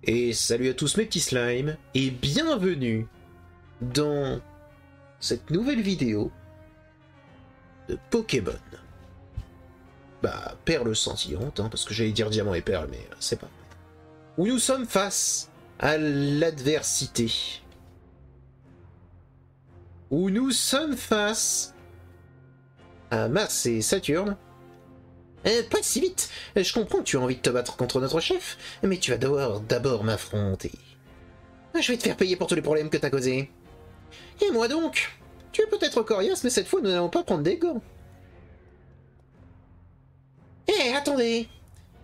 Et salut à tous mes petits slimes, et bienvenue dans cette nouvelle vidéo de Pokémon. Bah, perle scintillante, parce que j'allais dire diamant et perle, mais c'est pas. Où nous sommes face à l'adversité. Où nous sommes face à Mars et Saturne. Pas si vite. Je comprends que tu as envie de te battre contre notre chef, mais tu vas devoir d'abord m'affronter. Je vais te faire payer pour tous les problèmes que t'as causés. Et moi donc? Tu es peut-être coriace, mais cette fois nous n'allons pas prendre des gants. Attendez!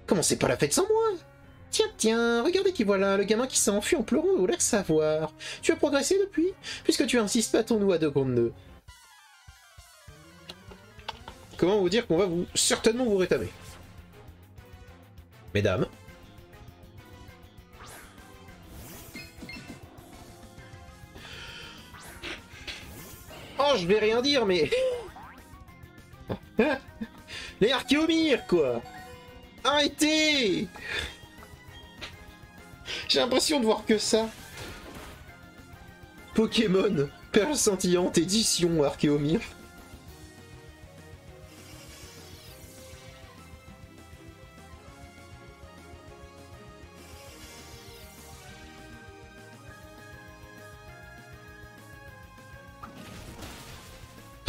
Comment c'est pas la fête sans moi? Tiens, regardez qui voilà, le gamin qui s'est enfui en pleurant nous l'air savoir. Tu as progressé depuis? Puisque tu insistes, battons-nous à 2 contre 2. Comment vous dire qu'on va certainement vous rétamer? Mesdames. Oh, je vais rien dire, mais... Les Archéomyres, quoi! Arrêtez! J'ai l'impression de voir que ça. Pokémon, perle scintillante, édition Archéomyre.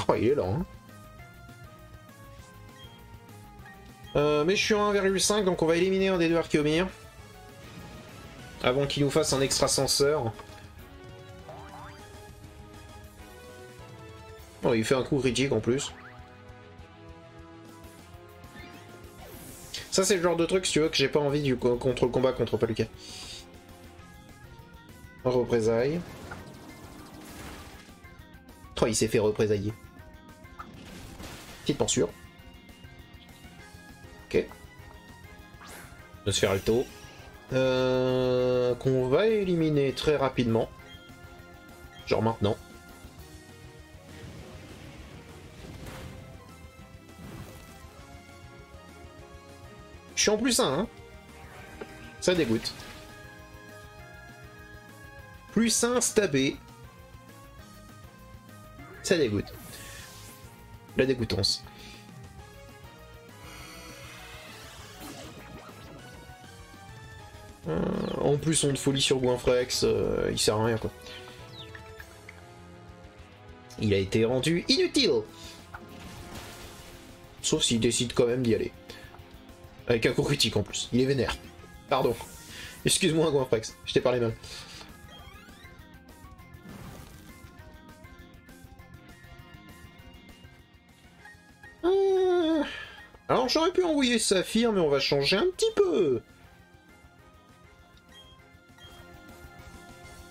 Oh, il est là, hein. Mais je suis en 1,5, donc on va éliminer un des deux Archéomyres. Avant qu'il nous fasse un extrasenseur. Oh, il fait un coup critique en plus. Ça, c'est le genre de truc, si tu veux, que j'ai pas envie du contre combat contre Palutena. Représailles. Oh, il s'est fait représailler. Petite morsure. Ok. Nosferalto. Qu'on va éliminer très rapidement. Genre maintenant. Je suis en plus 1, hein. Ça dégoûte. Plus 1 stabé. Ça dégoûte. La dégoûtance. En plus, on de folie sur Goinfrex, il sert à rien, quoi. Il a été rendu inutile. Sauf s'il décide quand même d'y aller. Avec un coup critique en plus. Il est vénère. Pardon. Excuse-moi, Goinfrex, je t'ai parlé mal. Alors j'aurais pu envoyer Saphir, mais on va changer un petit peu.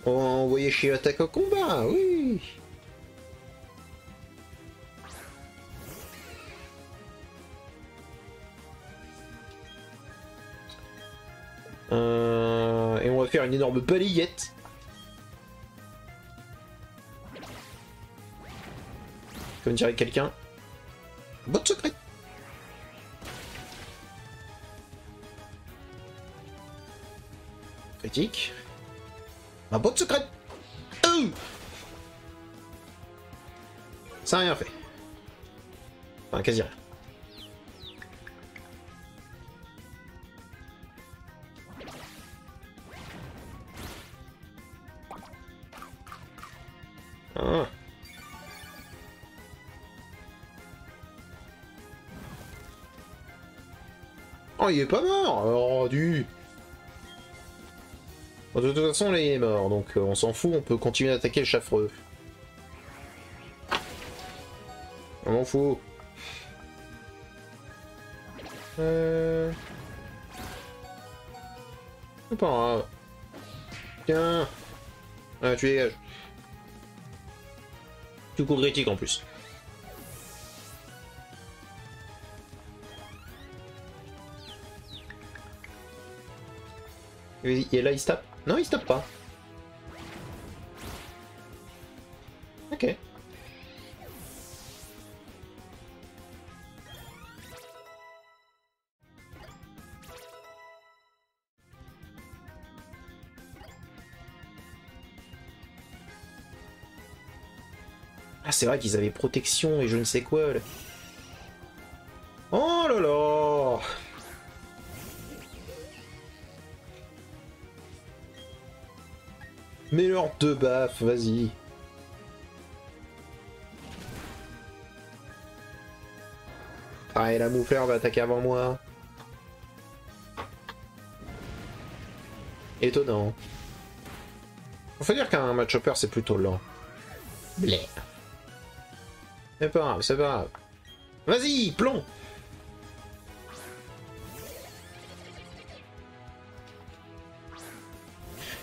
On va envoyer chez Attaque au combat, oui. Et on va faire une énorme balayette. Comme dirait quelqu'un. Botte secrète. Critique. Ma botte secrète. Ça n'a rien fait. Enfin, quasi rien. Ah. Oh, il est pas mort. Oh, du... Bon, de toute façon, là, il est mort, donc on s'en fout, on peut continuer d'attaquer le chaffreux. On m'en fout. C'est pas grave. Tiens. Ah, tu dégages. Tout coup critique en plus. Et là, il se tape. Non, il se tape pas. Ok. Ah, c'est vrai qu'ils avaient protection et je ne sais quoi, là. Oh là là! Mets-leur deux baffes, vas-y. Ah, et la moufleur va attaquer avant moi. Étonnant. Faut dire qu'un match hopper c'est plutôt lent. Blé. C'est pas grave, c'est pas grave. Vas-y, plomb!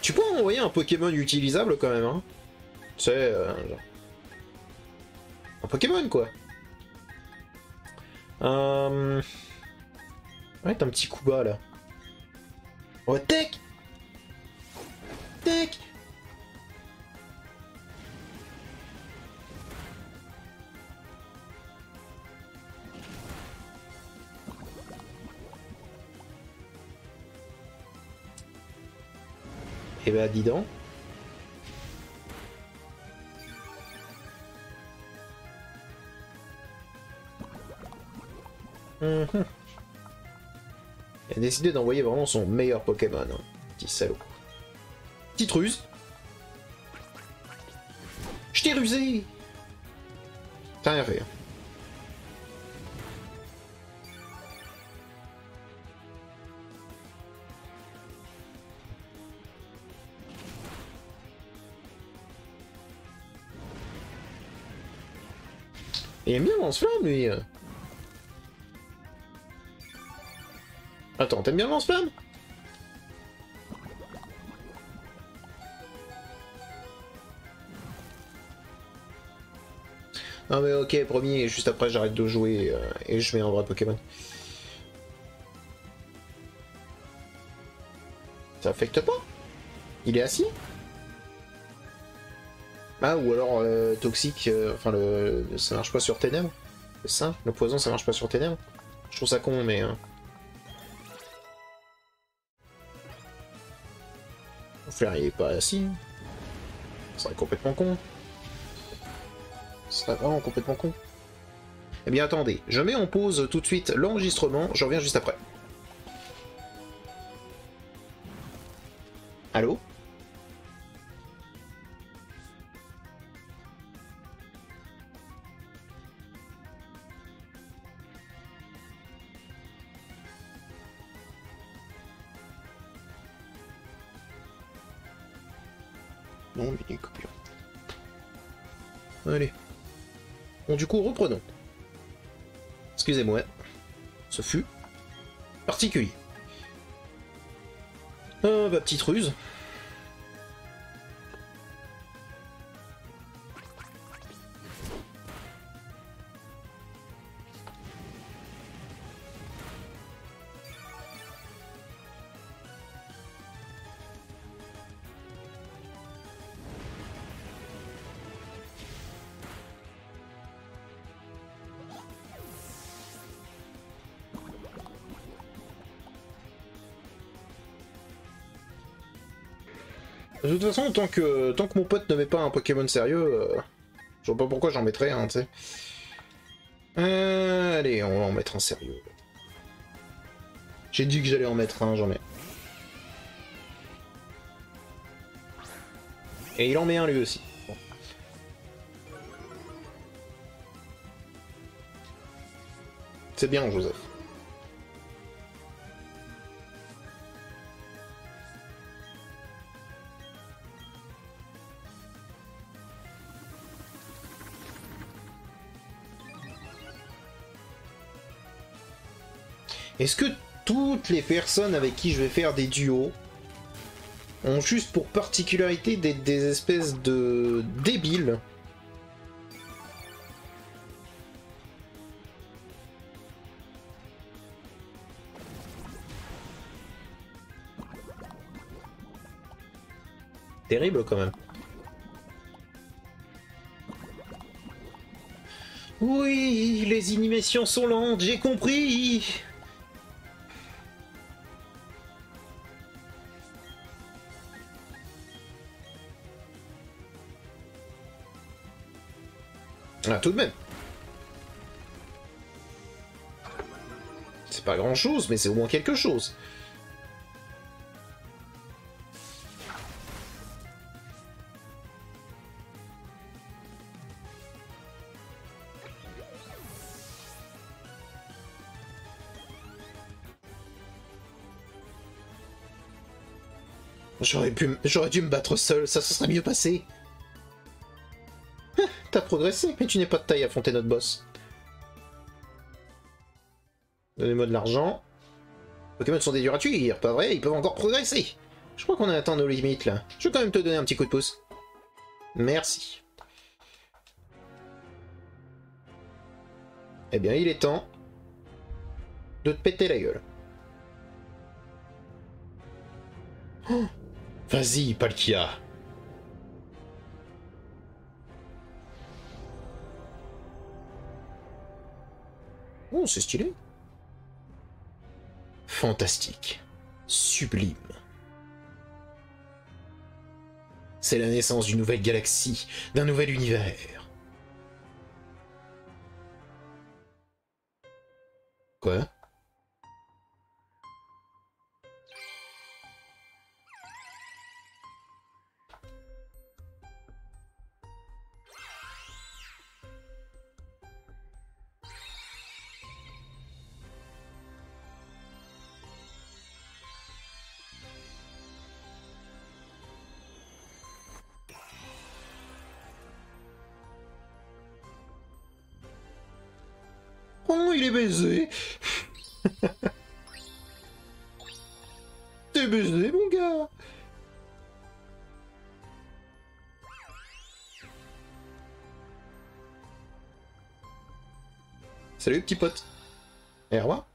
Tu peux envoyer un Pokémon utilisable quand même, hein? C'est... un Pokémon, quoi. Ouais, t'as un petit coup bas, là. Oh, tech! Tech! Eh ben, dis donc. Il a décidé d'envoyer vraiment son meilleur Pokémon. Hein. Petit salaud. Petite ruse. Je t'ai rusé! T'as rien fait. Hein. Il aime bien lance-flamme, lui. Attends, t'aimes bien lance-flamme? Non mais ok, promis, juste après j'arrête de jouer et je mets un vrai Pokémon. Ça affecte pas? Il est assis? Ah, ou alors toxique, enfin ça marche pas sur Ténèbres. C'est ça? Le poison ça marche pas sur Ténèbres? Je trouve ça con, mais... Le flair il est pas assis. Ça serait complètement con. Ce serait vraiment complètement con. Eh bien attendez, je mets en pause tout de suite l'enregistrement, je reviens juste après. Allô? Non, mais il y a une coupure. Allez. Bon, du coup, reprenons. Excusez-moi. Ce fut particulier. Ah, bah, petite ruse. De toute façon, tant que mon pote ne met pas un Pokémon sérieux, je vois pas pourquoi j'en mettrais un, tu sais. Allez, on va en mettre un sérieux. J'ai dit que j'allais en mettre un, j'en mets. Et il en met un lui aussi. Bon. C'est bien, Joseph. Est-ce que toutes les personnes avec qui je vais faire des duos ont juste pour particularité des espèces de débiles? Terrible quand même. Oui, les animations sont lentes, j'ai compris. Ah, tout de même. C'est pas grand chose, mais c'est au moins quelque chose. J'aurais dû me battre seul, ça se serait mieux passé. T'as progressé, mais tu n'es pas de taille à affronter notre boss. Donnez-moi de l'argent. Les Pokémon sont des durs à tuer, pas vrai? Ils peuvent encore progresser. Je crois qu'on a atteint nos limites là. Je vais quand même te donner un petit coup de pouce. Merci. Eh bien, il est temps de te péter la gueule. Oh, vas-y, Palkia. Oh, c'est stylé. Fantastique. Sublime. C'est la naissance d'une nouvelle galaxie, d'un nouvel univers. Quoi? Oh, il est baisé. T'es baisé, mon gars. Salut, petit pote. Et au revoir.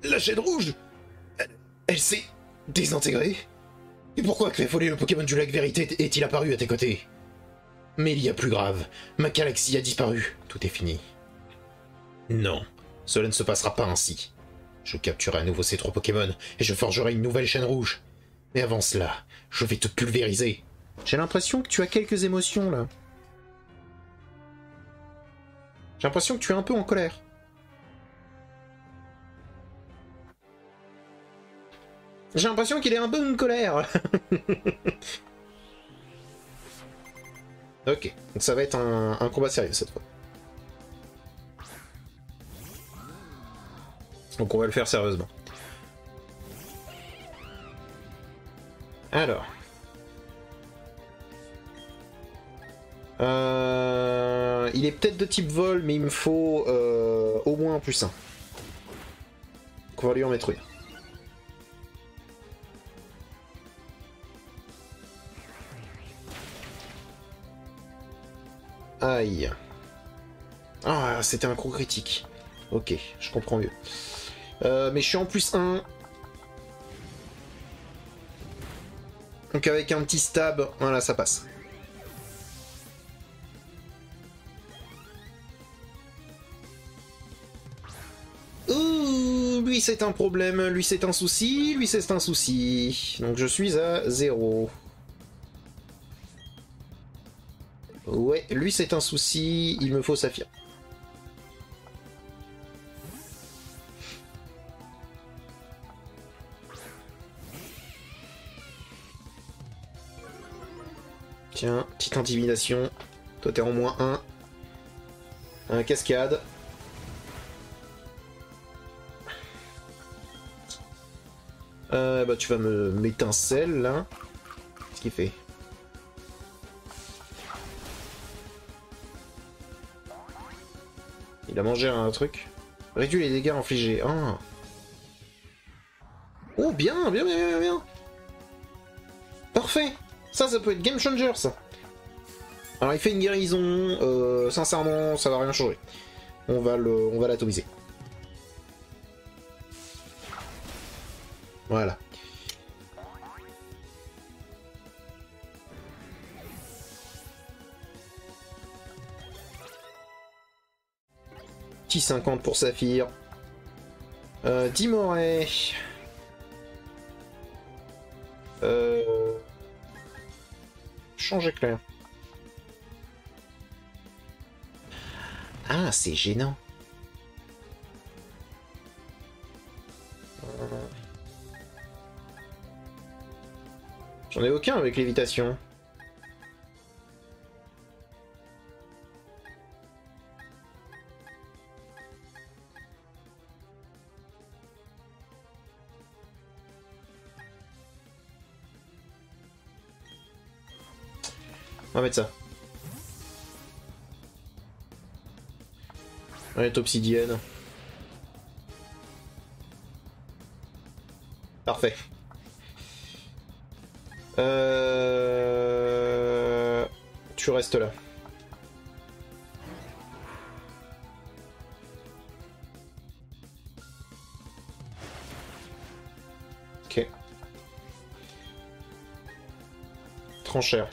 La chaîne rouge, elle s'est désintégrée. Et pourquoi Clefairy, le Pokémon du lac Vérité, est-il apparu à tes côtés? Mais il y a plus grave, ma galaxie a disparu, tout est fini. Non, cela ne se passera pas ainsi. Je capturerai à nouveau ces 3 Pokémon, et je forgerai une nouvelle chaîne rouge. Mais avant cela, je vais te pulvériser. J'ai l'impression que tu as quelques émotions, là. J'ai l'impression que tu es un peu en colère. J'ai l'impression qu'il est un peu en colère. Ok, donc ça va être un combat sérieux cette fois. Donc on va le faire sérieusement. Alors. Il est peut-être de type vol, mais il me faut au moins un +1. Donc on va lui en mettre une. Aïe. Ah, c'était un coup critique. Ok, je comprends mieux. Mais je suis en +1. Donc avec un petit stab, voilà, ça passe. Ouh, lui c'est un problème, lui c'est un souci, lui c'est un souci. Donc je suis à 0. Ouais, lui c'est un souci, il me faut Saphir. Tiens, petite intimidation. Toi t'es en -1. Un cascade. Bah tu vas me m'étincelle là. Qu'est-ce qu'il fait? Il a mangé un truc. Réduit les dégâts infligés. Ah. Oh bien, bien, bien, bien, bien. Parfait. Ça peut être game changer ça. Alors il fait une guérison. Sincèrement, ça va rien changer. On va l'atomiser. Voilà. Petit 50 pour Saphir. Dimoret. Change éclair. Ah, c'est gênant. J'en ai aucun avec lévitation. On va mettre ça. On va mettre obsidienne. Parfait. Tu restes là. Ok. Tranchère.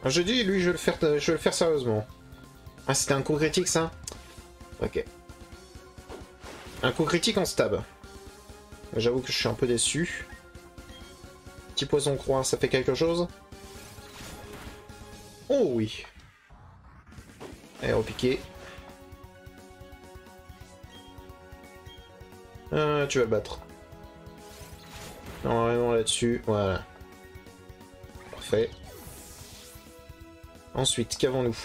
Je dis, lui, je vais le faire sérieusement. Ah, c'était un coup critique, ça? Ok. Un coup critique en stab. J'avoue que je suis un peu déçu. Petit poison croix, ça fait quelque chose? Oh oui. Allez, repiquer. Tu vas le battre. Normalement là-dessus, voilà. Parfait. Ensuite, qu'avons-nous?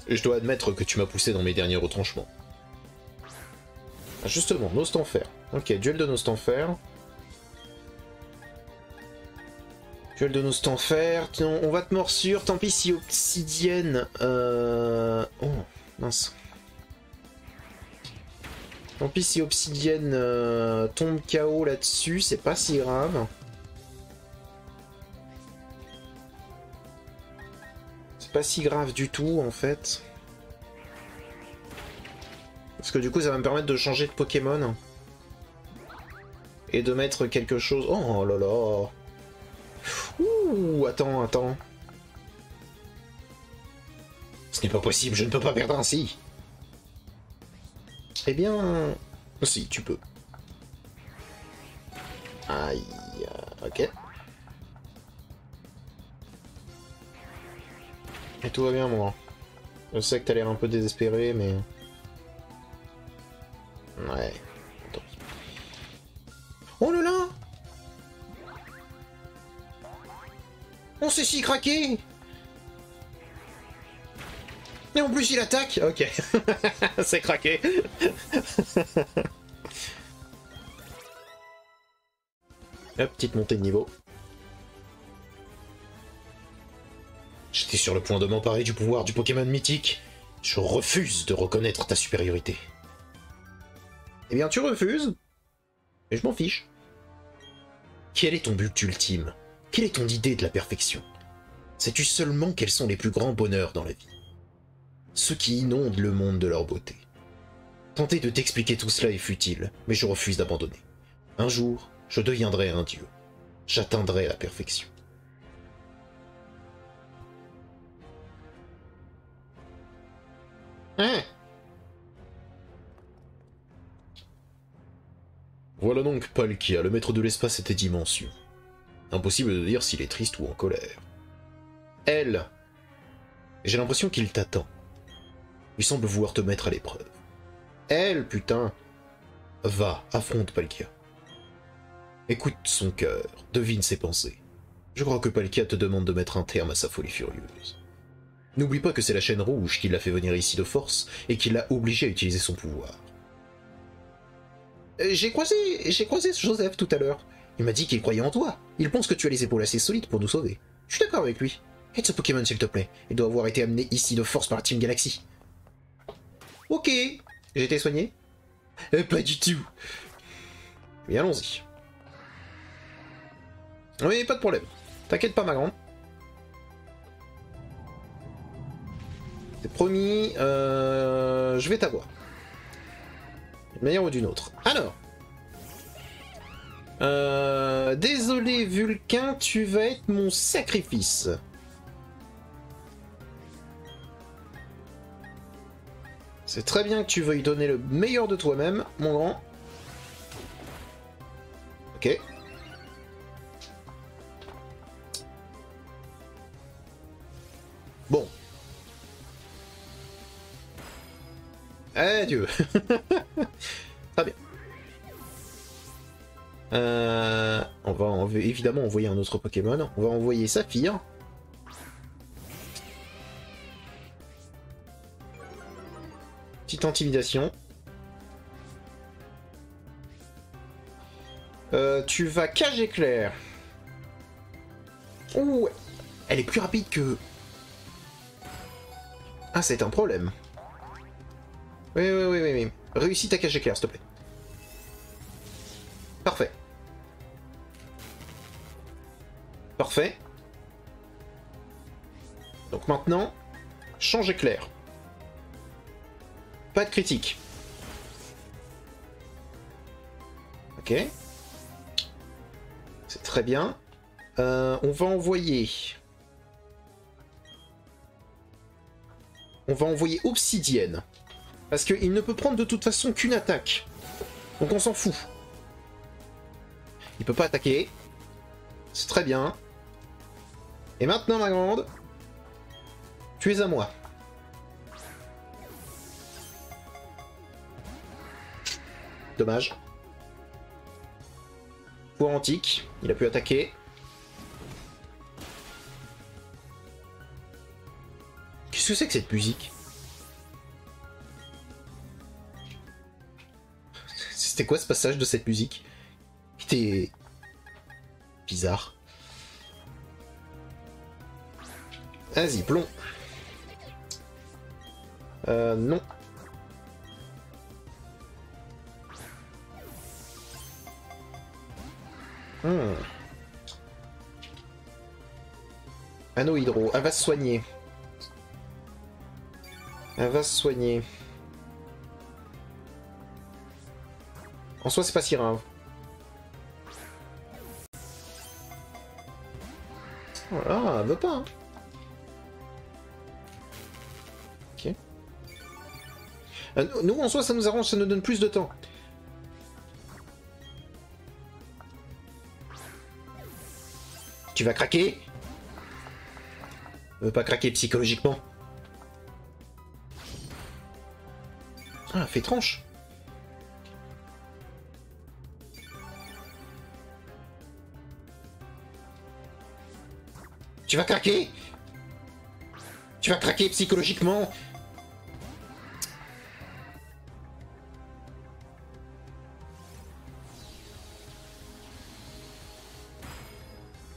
Je dois admettre que tu m'as poussé dans mes derniers retranchements. Ah, justement, Nostanfer. Ok, duel de Nostanfer. Duel de Nostanfer. On va te morsure. Tant pis si obsidienne. Oh, mince. Tant pis si obsidienne tombe KO là-dessus, c'est pas si grave. C'est pas si grave du tout en fait. Parce que du coup ça va me permettre de changer de Pokémon. Et de mettre quelque chose... Oh là là. Ouh, attends. Ce n'est pas possible, je ne peux pas perdre ainsi. Eh bien... Si, tu peux. Aïe... Ok. Et tout va bien, moi. Je sais que t'as l'air un peu désespéré, mais... Ouais. Attends. Oh là là! On s'est si craqué! Et en plus il attaque. Ok. C'est craqué. Hop, petite montée de niveau. J'étais sur le point de m'emparer du pouvoir du Pokémon mythique. Je refuse de reconnaître ta supériorité. Eh bien, tu refuses. Et je m'en fiche. Quel est ton but ultime? Quelle est ton idée de la perfection? Sais-tu seulement quels sont les plus grands bonheurs dans la vie? Ceux qui inondent le monde de leur beauté. Tenter de t'expliquer tout cela est futile, mais je refuse d'abandonner. Un jour, je deviendrai un dieu. J'atteindrai la perfection. Hein? Voilà donc Palkia, le maître de l'espace et des dimensions. Impossible de dire s'il est triste ou en colère. Elle! J'ai l'impression qu'il t'attend. Il semble vouloir te mettre à l'épreuve. Elle, putain! Va, affronte Palkia. Écoute son cœur, devine ses pensées. Je crois que Palkia te demande de mettre un terme à sa folie furieuse. N'oublie pas que c'est la chaîne rouge qui l'a fait venir ici de force et qui l'a obligé à utiliser son pouvoir. J'ai croisé Joseph tout à l'heure. Il m'a dit qu'il croyait en toi. Il pense que tu as les épaules assez solides pour nous sauver. Je suis d'accord avec lui. Aide ce Pokémon s'il te plaît. Il doit avoir été amené ici de force par la Team Galaxy. Ok. J'ai été soigné? Pas du tout. Mais allons-y. Oui, pas de problème. T'inquiète pas, ma grande. C'est promis, je vais t'avoir. D'une manière ou d'une autre. Alors. Désolé, Vulcain, tu vas être mon sacrifice. C'est très bien que tu veuilles donner le meilleur de toi-même, mon grand. Ok. Bon. Adieu. Très bien. On va évidemment envoyer un autre Pokémon. On va envoyer Saphir. Petite intimidation. Tu vas Cage Éclair. Ouh, elle est plus rapide que... Ah, c'est un problème. Oui. Réussis ta Cage Éclair, s'il te plaît. Parfait. Parfait. Donc maintenant, change Éclair. Pas de critique. Ok. C'est très bien. On va envoyer... On va envoyer Obsidienne. Parce qu'il ne peut prendre de toute façon qu'une attaque. Donc on s'en fout. Il peut pas attaquer. C'est très bien. Et maintenant, ma grande, tu es à moi. Dommage. Pouvoir antique. Il a pu attaquer. Qu'est-ce que c'est que cette musique? C'était quoi ce passage de cette musique? C'était bizarre. Vas-y, plomb. Non. Anneau hydro. Elle va se soigner. Elle va se soigner. En soi, c'est pas si grave. Voilà, elle veut pas. Hein. Ok. Nous, en soi, ça nous arrange, ça nous donne plus de temps. Tu vas craquer? Ne veux pas craquer psychologiquement. Ah, fais tranche. Tu vas craquer? Tu vas craquer psychologiquement?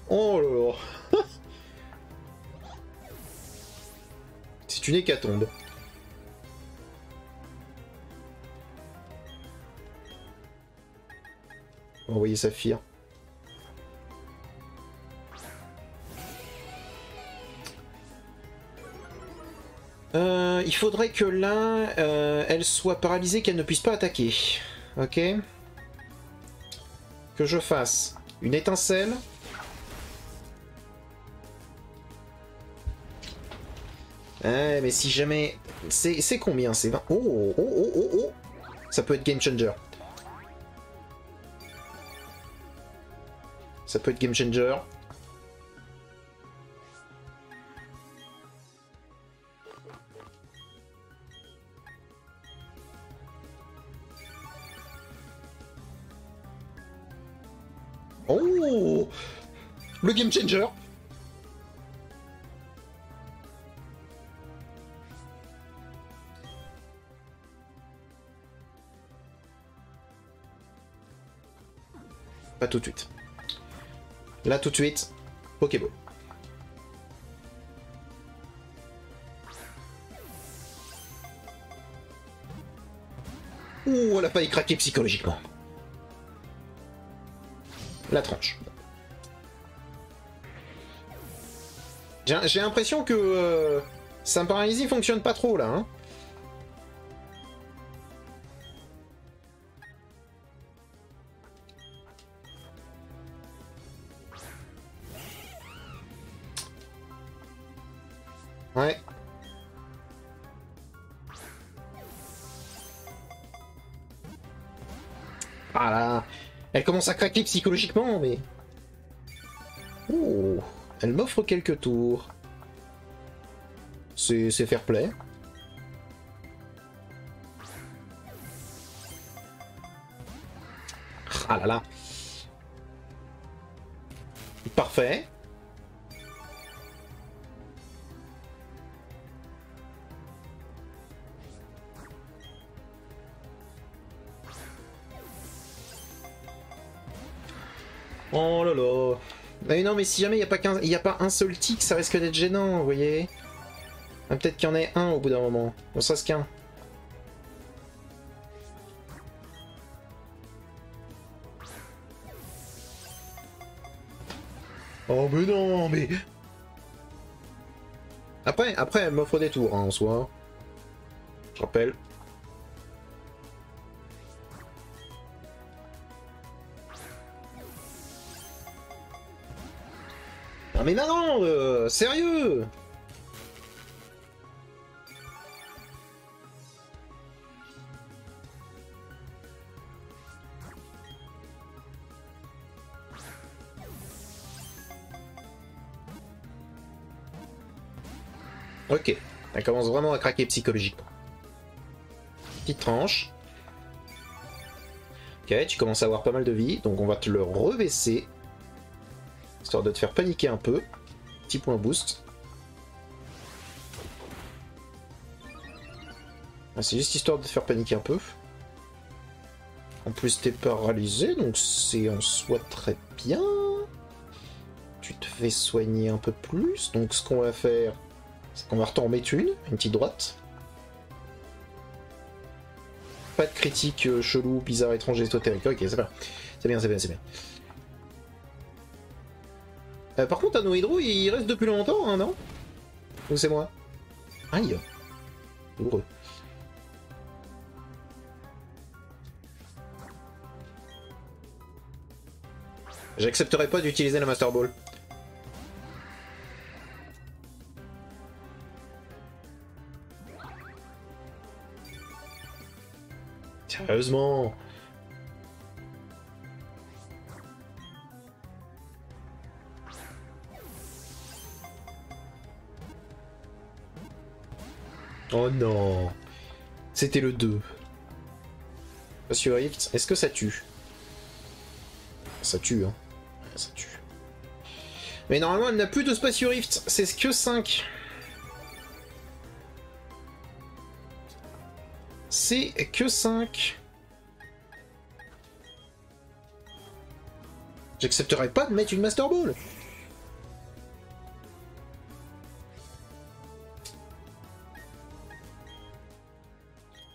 Oh là là. C'est une hécatombe. On va envoyer Saphir. Il faudrait que là, elle soit paralysée, qu'elle ne puisse pas attaquer. Ok. Que je fasse une étincelle. Mais si jamais... C'est combien? C'est 20... Oh. Ça peut être game changer. Ça peut être game changer. Oh, le game changer. Pas tout de suite. Là, tout de suite, Pokéball. Ouh, elle a failli craquer psychologiquement. La tranche. J'ai l'impression que sa paralysie fonctionne pas trop là. Hein. Ouais. Ah là, elle commence à craquer psychologiquement, mais... Oh, elle m'offre quelques tours. C'est fair play. Ah là là. Parfait. Oh là là. Mais non, mais si jamais il n'y a pas un seul tic, ça risque d'être gênant, vous voyez. Ah, peut-être qu'il y en ait un au bout d'un moment. Ne serait-ce qu'un. Oh mais non, mais... Après, elle m'offre des tours, hein, en soi. Je rappelle. Non mais non, sérieux. Ok, elle commence vraiment à craquer psychologiquement. Petite tranche. Ok, tu commences à avoir pas mal de vie, donc on va te le rebaisser. Histoire de te faire paniquer un peu. Petit point boost. Ah, c'est juste histoire de te faire paniquer un peu. En plus t'es paralysé, donc c'est en soi très bien. Tu te fais soigner un peu plus, donc ce qu'on va faire... c'est qu'on va t'en mettre une petite droite. Pas de critique chelou, bizarre, étrange, ésotérique. Ok, c'est bien. C'est bien, c'est bien, c'est bien. Par contre, Anno Hydro, il reste depuis longtemps, hein, non? Ou c'est moi? Aïe. Douloureux. J'accepterai pas d'utiliser la Master Ball. Sérieusement. Oh non. C'était le 2. Spatio Rift, est-ce que ça tue? Ça tue, hein. Ça tue. Mais normalement, elle n'a plus de Spatio Rift. C'est que 5. C'est que 5. J'accepterai pas de mettre une Master Ball.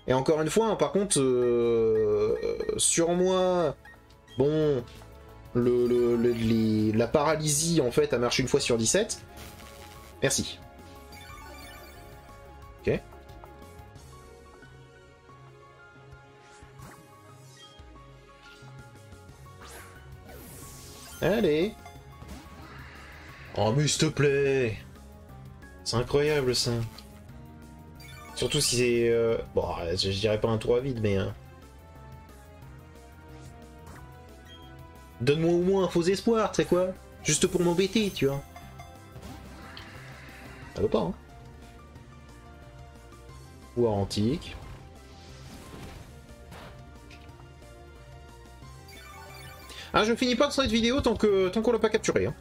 Et encore une fois, hein, par contre, sur moi, bon, la paralysie, en fait, elle marche une fois sur 17. Merci. Ok. Allez. Oh, mais s'il te plaît. C'est incroyable, ça. Surtout si c'est... bon, je dirais pas un tour à vide, mais... donne-moi au moins un faux espoir, tu sais quoi? Juste pour m'embêter, tu vois. Ça veut pas, hein. Pouvoir antique. Ah, je finis pas de cette vidéo tant qu'on l'a pas capturé, hein.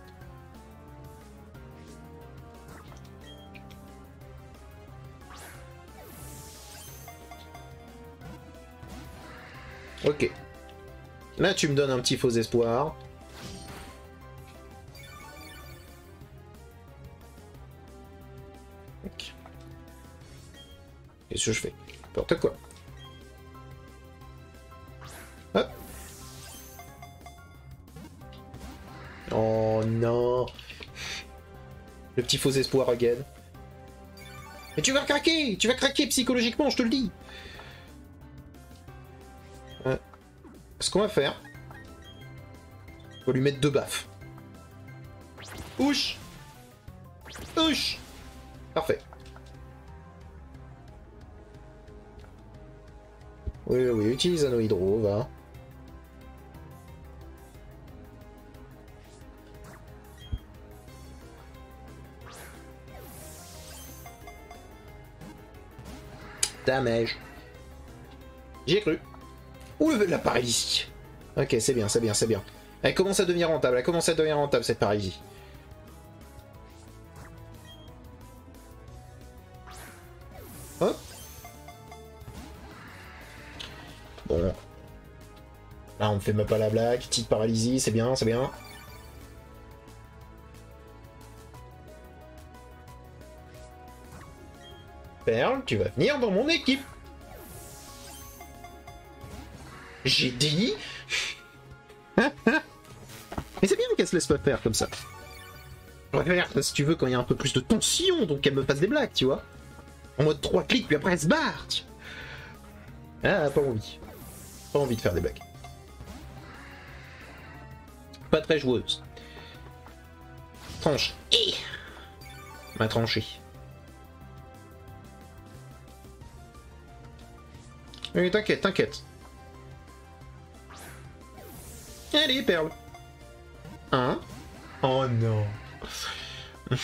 Ok. Là, tu me donnes un petit faux espoir. Ok. Qu'est-ce que je fais? N'importe quoi. Hop. Oh non. Le petit faux espoir again. Mais tu vas craquer! Tu vas craquer psychologiquement, je te le dis! Ce qu'on va faire... on va lui mettre 2 baffes. Ouch! Ouch! Parfait. Oui, oui, utilise Anno Hydro, va. Damage. J'ai cru. Ouh, la paralysie. Ok, c'est bien, c'est bien, c'est bien. Elle commence à devenir rentable, elle commence à devenir rentable cette paralysie. Hop. Bon. Là, on me fait même pas la blague. Petite paralysie, c'est bien, c'est bien. Perle, tu vas venir dans mon équipe. J'ai dit... Mais c'est bien qu'elle se laisse pas faire comme ça. Je préfère, si tu veux, quand il y a un peu plus de tension, donc qu'elle me fasse des blagues, tu vois. En mode 3 clics, puis après elle se barre. Ah, pas envie. Pas envie de faire des blagues. Pas très joueuse. Tranche. Et ma tranchée. Oui, t'inquiète, t'inquiète. Allez, perle. Hein? Oh non. Elle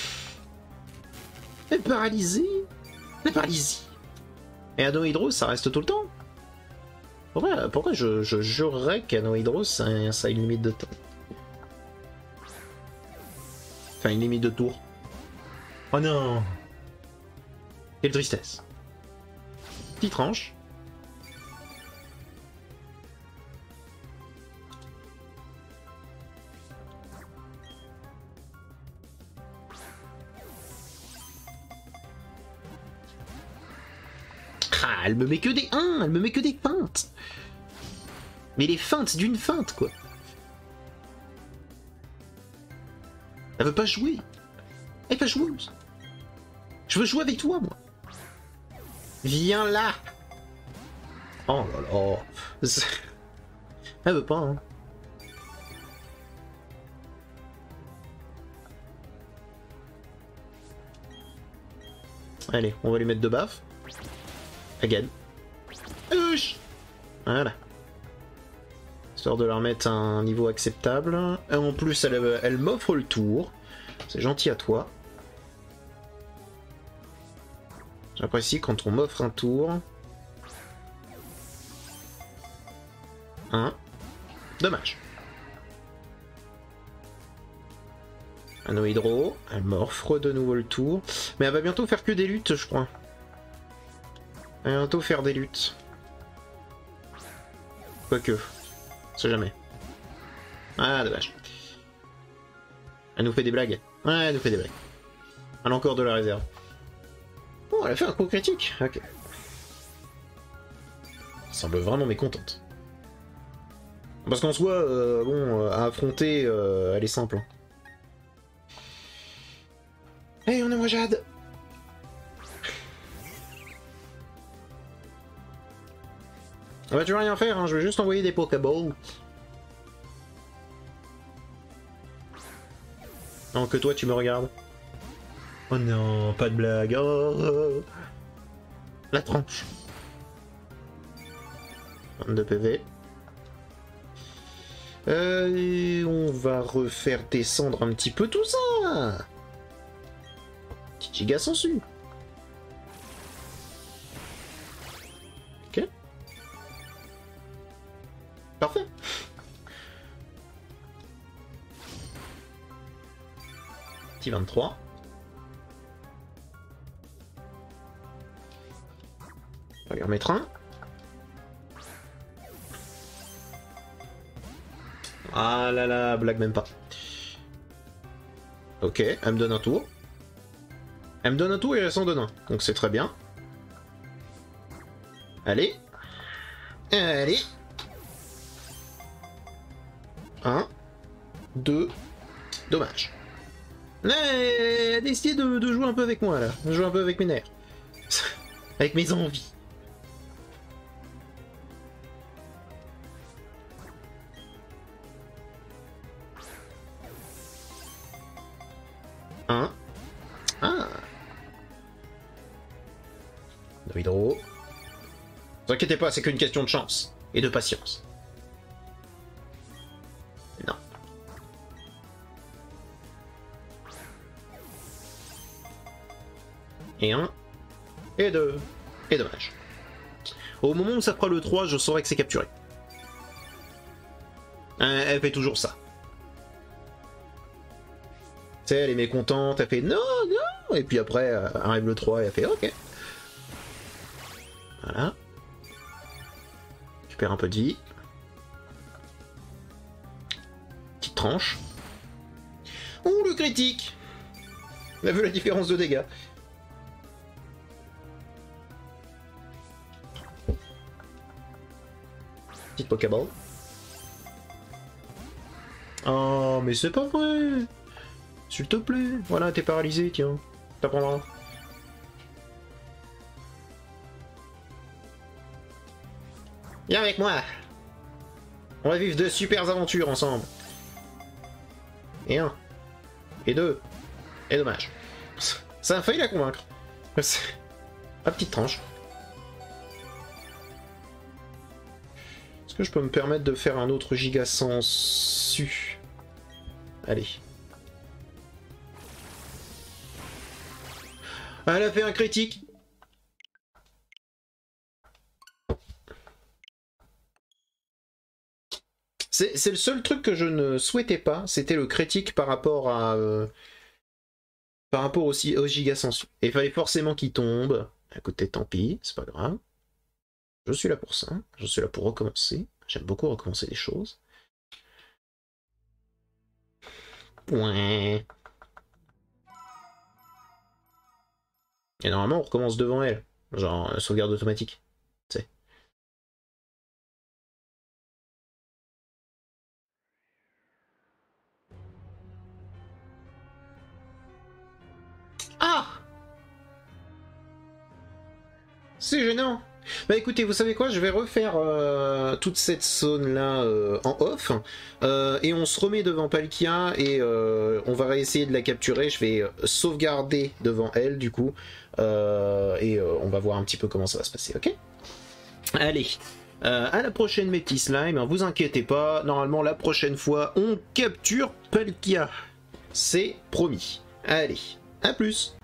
est paralysée. La paralysie. Et Anohydros, ça reste tout le temps? Pourquoi je jurerais qu'Anohydros, ça a une limite de temps? Enfin, une limite de tour. Oh non. Quelle tristesse. Petite tranche. Ah, elle me met que des 1, elle me met que des feintes. Mais les feintes d'une feinte, quoi. Elle veut pas jouer. Elle est pas joueuse. Je veux jouer avec toi, moi. Viens là. Oh là là. Elle veut pas, hein. Allez, on va lui mettre 2 baffes. Again. Voilà. Histoire de leur mettre un niveau acceptable. Et en plus, elle m'offre le tour. C'est gentil à toi. J'apprécie quand on m'offre un tour. Dommage. Anohydro, elle m'offre de nouveau le tour. Mais elle va bientôt faire que des luttes, je crois. Elle va bientôt faire des luttes. Quoique. On sait jamais. Ah, dommage. Elle nous fait des blagues. Ouais, elle nous fait des blagues. Elle a encore de la réserve. Oh, elle a fait un coup critique. Ok. Elle semble vraiment mécontente. Parce qu'en soi, bon, à affronter, elle est simple. Hey, on est moi Jade. Bah, tu vas rien faire, hein, je vais juste envoyer des Pokéballs. Non, que toi tu me regardes. Oh non, pas de blague. Oh. La tranche. 22 PV. Et on va refaire descendre un petit peu tout ça. Petit giga sensu. Ok. Parfait. Petit 23. On va lui remettre un. Ah là là, blague même pas. Ok, elle me donne un tour. Elle me donne un tour et elle s'en donne un. Donc c'est très bien. Allez. Allez. 1. 2. Dommage. Là, elle a décidé de jouer un peu avec moi, là. De jouer un peu avec mes nerfs. Avec mes envies. Ah. Hydro. Ne vous inquiétez pas, c'est qu'une question de chance. Et de patience. Non. Et 1. Et 2. Et dommage. Au moment où ça fera le 3, je saurai que c'est capturé. Elle fait toujours ça. Tu sais, elle est mécontente, elle fait non, non, et puis après arrive le 3 et elle fait ok. Voilà. Récupère un peu de vie. Petite tranche. Ouh, le critique! On a vu la différence de dégâts. Petite Pokéball. Oh, mais c'est pas vrai! S'il te plaît. Voilà, t'es paralysé, tiens. T'apprendras. Viens avec moi! On va vivre de super aventures ensemble. Et 1. Et 2. Et dommage. Ça a failli la convaincre. La petite tranche. Est-ce que je peux me permettre de faire un autre giga sensu? Allez. Elle a fait un critique. C'est le seul truc que je ne souhaitais pas, c'était le critique par rapport à... par rapport aussi au giga sensu. Et il fallait forcément qu'il tombe. Écoutez, tant pis, c'est pas grave. Je suis là pour ça. Je suis là pour recommencer. J'aime beaucoup recommencer des choses. Ouais. Et normalement, on recommence devant elle. Genre, sauvegarde automatique. Tu sais. Ah! C'est gênant. Bah écoutez, vous savez quoi, je vais refaire toute cette zone-là en off, et on se remet devant Palkia, et on va essayer de la capturer. Je vais sauvegarder devant elle, du coup, et on va voir un petit peu comment ça va se passer, ok? Allez, à la prochaine mes petits slimes, hein, vous inquiétez pas, normalement la prochaine fois, on capture Palkia. C'est promis. Allez, à plus!